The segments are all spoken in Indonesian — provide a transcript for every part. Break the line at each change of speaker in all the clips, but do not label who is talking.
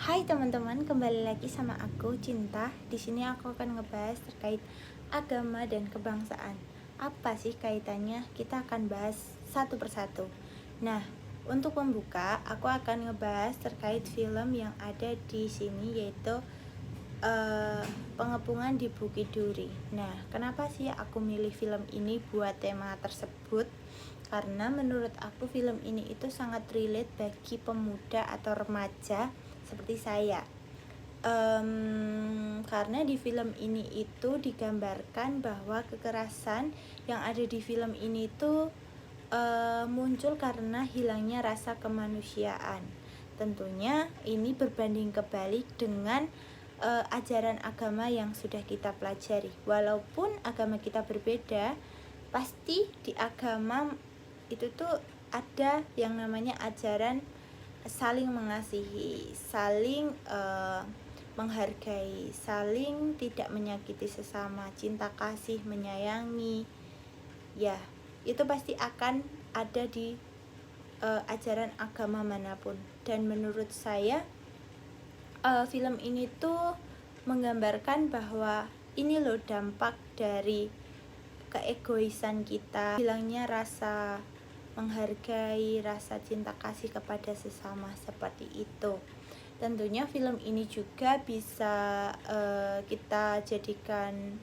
Hai teman-teman, kembali lagi sama aku Cinta. Di sini aku akan ngebahas terkait agama dan kebangsaan. Apa sih kaitannya? Kita akan bahas satu persatu. Nah, untuk pembuka, aku akan ngebahas terkait film yang ada di sini, yaitu Pengepungan di Bukit Duri. Nah, kenapa sih aku milih film ini buat tema tersebut? Karena menurut aku film ini itu sangat relate bagi pemuda atau remaja seperti saya. Karena di film ini itu digambarkan bahwa kekerasan yang ada di film ini itu muncul karena hilangnya rasa kemanusiaan. Tentunya ini berbanding kebalik dengan ajaran agama yang sudah kita pelajari. Walaupun agama kita berbeda, pasti di agama itu tuh ada yang namanya ajaran saling mengasihi, saling menghargai, saling tidak menyakiti sesama, cinta kasih, menyayangi. Ya, itu pasti akan ada di ajaran agama manapun. Dan menurut saya film ini tuh menggambarkan bahwa ini loh dampak dari keegoisan kita, hilangnya rasa menghargai, rasa cinta kasih kepada sesama seperti itu. Tentunya film ini juga bisa kita jadikan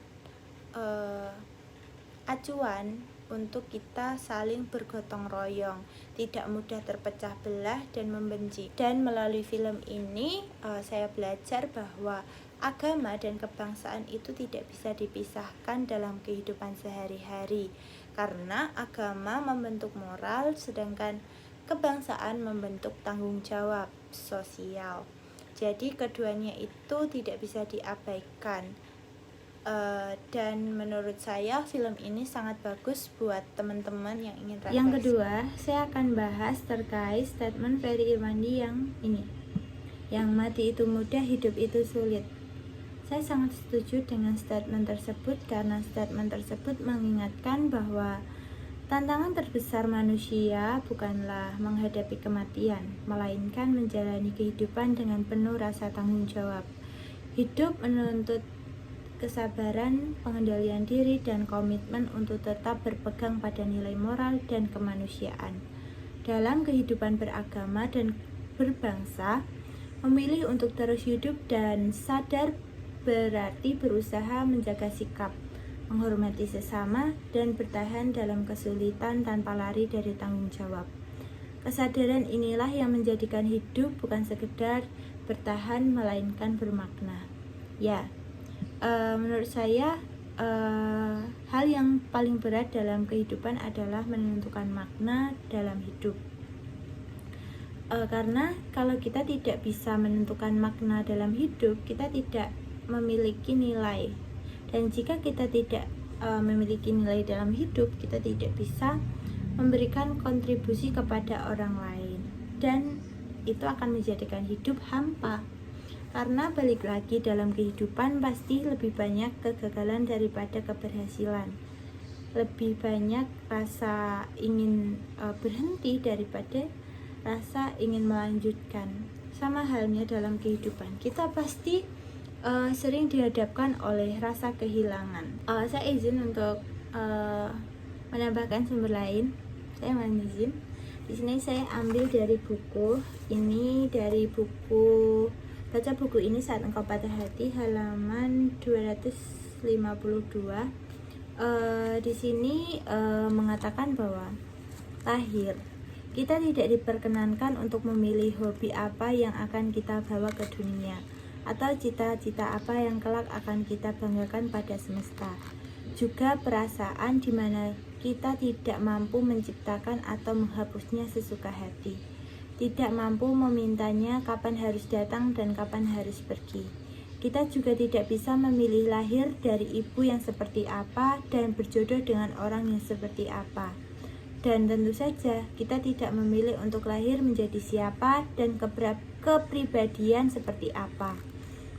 acuan untuk kita saling bergotong royong, tidak mudah terpecah belah dan membenci. Dan melalui film ini saya belajar bahwa agama dan kebangsaan itu tidak bisa dipisahkan dalam kehidupan sehari-hari, karena agama membentuk moral, sedangkan kebangsaan membentuk tanggung jawab sosial. Jadi keduanya itu tidak bisa diabaikan. Dan menurut saya film ini sangat bagus buat teman-teman yang ingin refleksi. Yang kedua, saya akan bahas terkait statement Ferry Irwandi yang ini, yang mati itu mudah, hidup itu sulit. Saya sangat setuju dengan statement tersebut karena statement tersebut mengingatkan bahwa tantangan terbesar manusia bukanlah menghadapi kematian, melainkan menjalani kehidupan dengan penuh rasa tanggung jawab. Hidup menuntut kesabaran, pengendalian diri, dan komitmen untuk tetap berpegang pada nilai moral dan kemanusiaan. Dalam kehidupan beragama dan berbangsa, memilih untuk terus hidup dan sadar berarti berusaha menjaga sikap, menghormati sesama, dan bertahan dalam kesulitan tanpa lari dari tanggung jawab. Kesadaran inilah yang menjadikan hidup bukan sekedar bertahan, melainkan bermakna. Ya, menurut saya hal yang paling berat dalam kehidupan adalah menentukan makna dalam hidup. Karena kalau kita tidak bisa menentukan makna dalam hidup, kita tidak memiliki nilai. Dan jika kita tidak memiliki nilai dalam hidup, kita tidak bisa memberikan kontribusi kepada orang lain. Dan itu akan menjadikan hidup hampa. Karena balik lagi, dalam kehidupan pasti lebih banyak kegagalan daripada keberhasilan. Lebih banyak rasa ingin berhenti daripada rasa ingin melanjutkan. Sama halnya dalam kehidupan, kita pasti sering dihadapkan oleh rasa kehilangan. Saya izin untuk menambahkan sumber lain. Saya mohon izin. Di sini saya ambil dari buku ini, dari buku Baca Buku Ini Saat Engkau Patah Hati, halaman 252. Di sini mengatakan bahwa lahir, kita tidak diperkenankan untuk memilih hobi apa yang akan kita bawa ke dunia, atau cita-cita apa yang kelak akan kita banggakan pada semesta. Juga perasaan di mana kita tidak mampu menciptakan atau menghapusnya sesuka hati, tidak mampu memintanya kapan harus datang dan kapan harus pergi. Kita juga tidak bisa memilih lahir dari ibu yang seperti apa dan berjodoh dengan orang yang seperti apa. Dan tentu saja kita tidak memilih untuk lahir menjadi siapa dan kepribadian seperti apa.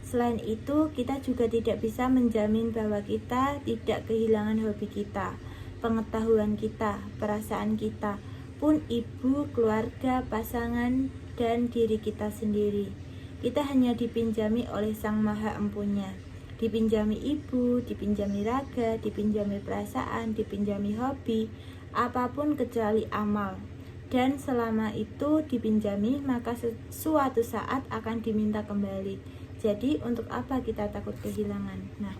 Selain itu, kita juga tidak bisa menjamin bahwa kita tidak kehilangan hobi kita, pengetahuan kita, perasaan kita, pun ibu, keluarga, pasangan, dan diri kita sendiri. Kita hanya dipinjami oleh Sang Maha Empunya. Dipinjami ibu, dipinjami raga, dipinjami perasaan, dipinjami hobi, apapun kecuali amal. Dan selama itu dipinjami, maka suatu saat akan diminta kembali. Jadi untuk apa kita takut kehilangan? Nah,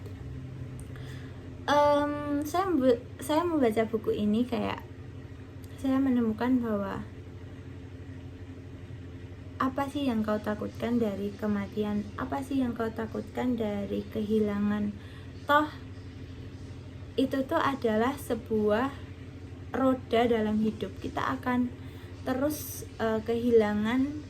saya membaca buku ini kayak saya menemukan bahwa apa sih yang kau takutkan dari kematian? Apa sih yang kau takutkan dari kehilangan? Toh itu tuh adalah sebuah roda dalam hidup. Kita akan terus kehilangan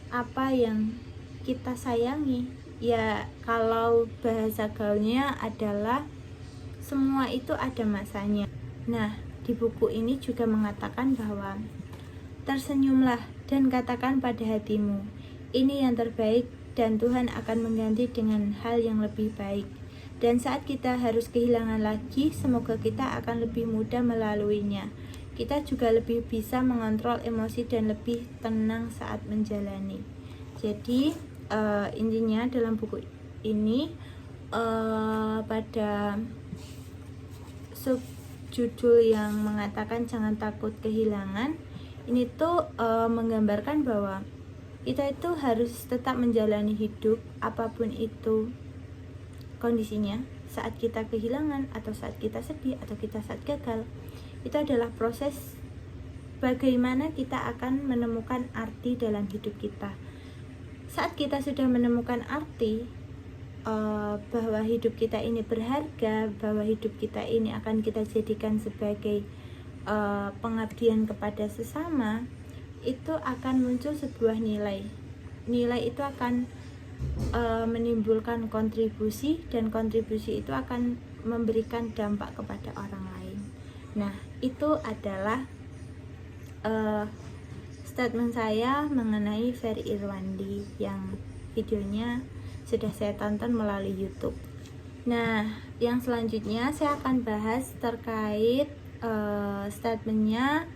apa yang kita sayangi. Ya, kalau bahasa gaulnya adalah semua itu ada masanya. Nah, di buku ini juga mengatakan bahwa tersenyumlah dan katakan pada hatimu, ini yang terbaik dan Tuhan akan mengganti dengan hal yang lebih baik. Dan saat kita harus kehilangan lagi, semoga kita akan lebih mudah melaluinya. Kita juga lebih bisa mengontrol emosi dan lebih tenang saat menjalani. Jadi intinya dalam buku ini pada subjudul yang mengatakan jangan takut kehilangan, ini tuh menggambarkan bahwa kita itu harus tetap menjalani hidup apapun itu kondisinya, saat kita kehilangan atau saat kita sedih atau kita saat gagal. Itu adalah proses bagaimana kita akan menemukan arti dalam hidup kita. Saat kita sudah menemukan arti bahwa hidup kita ini berharga, bahwa hidup kita ini akan kita jadikan sebagai pengabdian kepada sesama, itu akan muncul sebuah nilai. Nilai itu akan menimbulkan kontribusi, dan kontribusi itu akan memberikan dampak kepada orang lain. Nah, itu adalah statement saya mengenai Ferry Irwandi yang videonya sudah saya tonton melalui YouTube. Nah, yang selanjutnya saya akan bahas terkait statementnya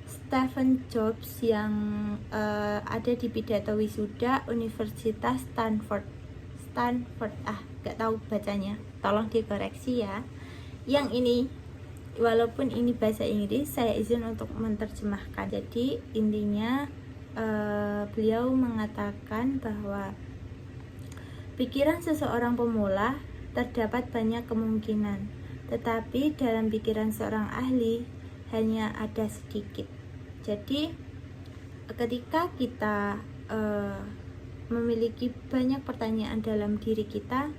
Stephen Jobs yang ada di pidato wisuda Universitas Stanford. Gak tahu bacanya, tolong dikoreksi ya. Yang ini, walaupun ini bahasa Inggris, saya izin untuk menerjemahkan. Jadi intinya beliau mengatakan bahwa pikiran seseorang pemula terdapat banyak kemungkinan, tetapi dalam pikiran seorang ahli hanya ada sedikit. Jadi ketika kita memiliki banyak pertanyaan dalam diri kita,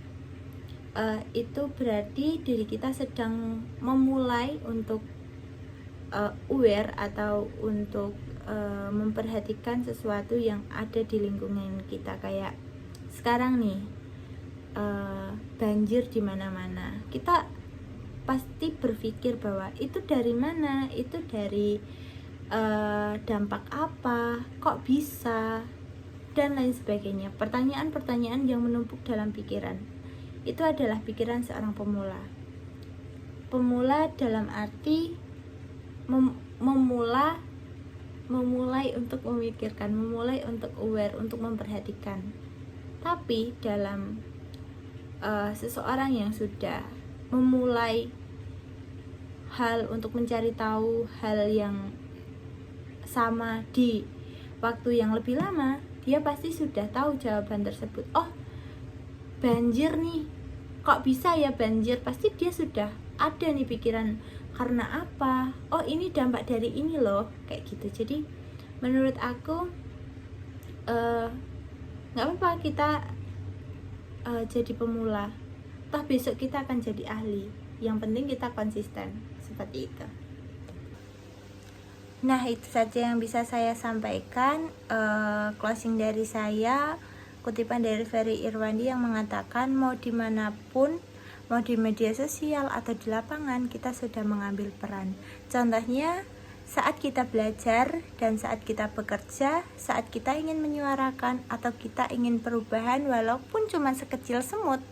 itu berarti diri kita sedang memulai untuk aware atau untuk memperhatikan sesuatu yang ada di lingkungan kita. Kayak sekarang nih, banjir di mana-mana. Kita pasti berpikir bahwa itu dari mana, itu dari dampak apa, kok bisa, dan lain sebagainya. Pertanyaan-pertanyaan yang menumpuk dalam pikiran. Itu adalah pikiran seorang pemula. Pemula dalam arti memulai untuk memikirkan, memulai untuk aware, untuk memperhatikan. Tapi dalam seseorang yang sudah memulai hal untuk mencari tahu hal yang sama di waktu yang lebih lama, dia pasti sudah tahu jawaban tersebut. Oh, banjir nih, kok bisa ya banjir? Pasti dia sudah ada nih pikiran, karena apa? Oh, ini dampak dari ini loh, kayak gitu. Jadi menurut aku gak apa-apa kita jadi pemula, toh besok kita akan jadi ahli. Yang penting kita konsisten, seperti itu. Nah, itu saja yang bisa saya sampaikan. Closing dari saya, kutipan dari Ferry Irwandi yang mengatakan, mau dimanapun, mau di media sosial atau di lapangan, kita sudah mengambil peran. Contohnya saat kita belajar dan saat kita bekerja, saat kita ingin menyuarakan atau kita ingin perubahan walaupun cuma sekecil semut,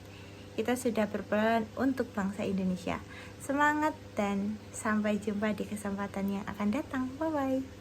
kita sudah berperan untuk bangsa Indonesia. Semangat dan sampai jumpa di kesempatan yang akan datang. Bye-bye.